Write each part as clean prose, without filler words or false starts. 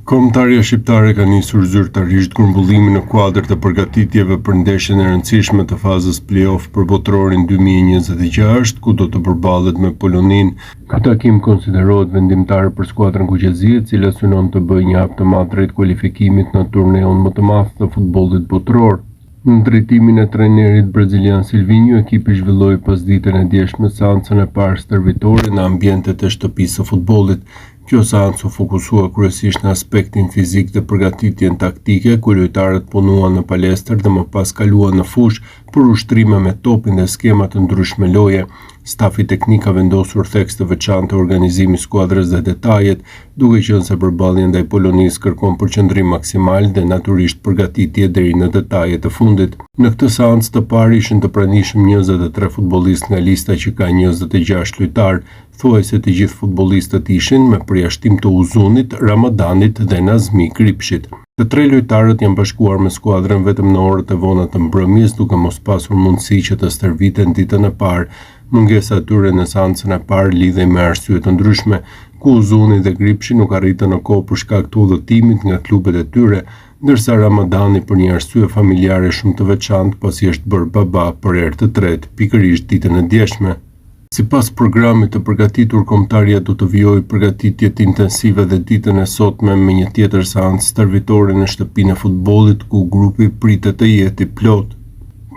Kombëtarja shqiptare ka nisur zyrtarisht grumbullimin në kuadër të përgatitjeve për ndeshjen e rëndësishme të fazës play-off për botrorin 2026, ku do të përballet me Poloninë. Ky takim konsiderohet vendimtar për skuadrën kuqezie, e cila synon të bëjë një hap të madh drejt kualifikimit në turneun më të madh të futbollit botror. Në drejtimin e trajnerit brazilian Silvinho, ekipi zhvilloi pasditën e djeshme seancën e parë stërvitore në ambientet e shtëpisë së futbollit. Kjo seancë u fokusua kryesisht në aspektin fizik dhe përgatitjen taktike, ku lojtarët punuan në palestër dhe më pas kaluan në fushë për ushtrime me topin dhe skema të ndryshme loje. Stafi teknik ka vendosur theks të veçantë të organizimit skuadrës dhe detajet, duke qenë se përballja ndaj Polonisë kërkon përqendrim maksimal dhe natyrisht përgatitje deri në detajet e fundit. Në këtë seancë të parë ishin të pranishëm 23 futbollistë nga lista që ka 26 lojtarë. Thuajse të gjithë futbollistët ishin me përjashtim të Uzunit, Ramadanit dhe Nazmi Kripshit. Të tre lojtarët janë bashkuar me skuadrën vetëm në orët e vona të mbrëmjes, duke mos pasur mundësi që të stërviten ditën e parë. Mungesa e tyre në seancën e parë lidhej me arsye të ndryshme, ku Uzuni dhe Kripshi nuk arritën në kohë për shkak të udhëtimit nga klubet e tyre, ndërsa Ramadani për një arsye familjare shumë të veçantë pasi është bërë baba për herë të tretë, pikërisht ditën e djeshme. Sipas programit të përgatitur, kombëtarja do të vijojë përgatitjet intensive dhe ditën e sotme me një tjetër seancë stërvitore në shtëpinë e futbollit, ku grupi pritet të jetë i plot.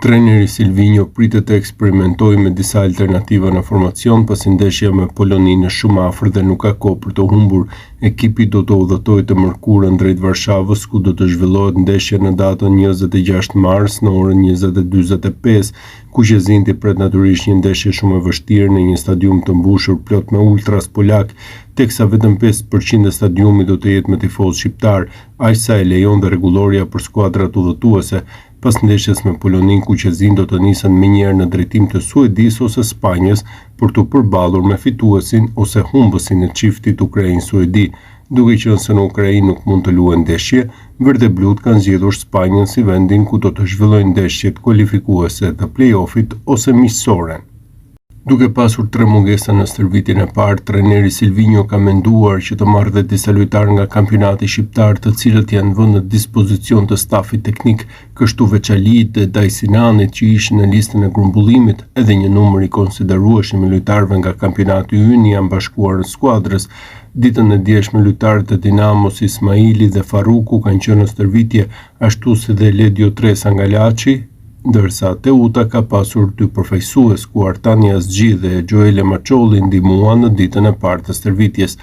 Trajneri Silvinho pritet të eksperimentojë me disa alternativa në formacion, pasi ndeshja me Poloninë është shumë afër dhe nuk ka kohë për të humbur. Ekipi do të udhëtojë të mërkurën drejt Varshavës, ku do të zhvillohet ndeshja në datën 26 mars në orën 20:45. Kuqezinti pret natyrisht një ndeshje shumë e vështirë në një stadium të mbushur plot me ultras polak, teksa vetëm 5% e stadiumit do të jetë me tifozë shqiptar, aq sa e lejon dhe rregulloria për skuadrat udhëtuese. Pas ndeshjes me Poloninë, kuqezin do të nisen menjëherë në drejtim të Suedisë ose Spanjës për të përballur me fituesin ose humbësin e çiftit Ukrainë-Suedi. Duke qenë se në Ukrainë nuk mund të luajë ndeshje, verdeblut kanë zgjedhur Spanjën si vendin ku do të zhvillojnë ndeshjet kualifikuese të play-offit ose miqësore. Duke pasur 3 mungesa në stërvitjen e parë, trajneri Silvinho ka menduar që të marrë dhe disa lojtarë nga kampionati shqiptar, të cilët janë vënë në dispozicion të stafit teknik, kështu Veçalit dhe Dajsinanit që ishin në listën e grumbullimit, edhe një numër i konsiderueshëm i lojtarëve nga kampionati ynë janë bashkuar në skuadrës. Ditën e djeshme lojtarët e Dinamos Ismaili dhe Faruku kanë qenë në stërvitje, ashtu si dhe Ledio Tresa nga Laçi, ndërsa Teuta ka pasur 2 përfaqësues, ku Artani Asgji dhe Gjoele Maçolli ndihmuan në ditën e parë të stërvitjes.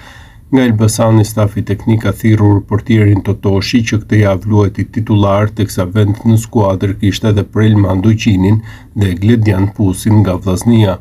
Nga Elbasani, stafi teknik ka thirrur portierin Totoshi që këtë javë luajti titular, teksa vend në skuadër kishte edhe Prelman Dojqinin dhe Gledian Pusin nga Vllaznia.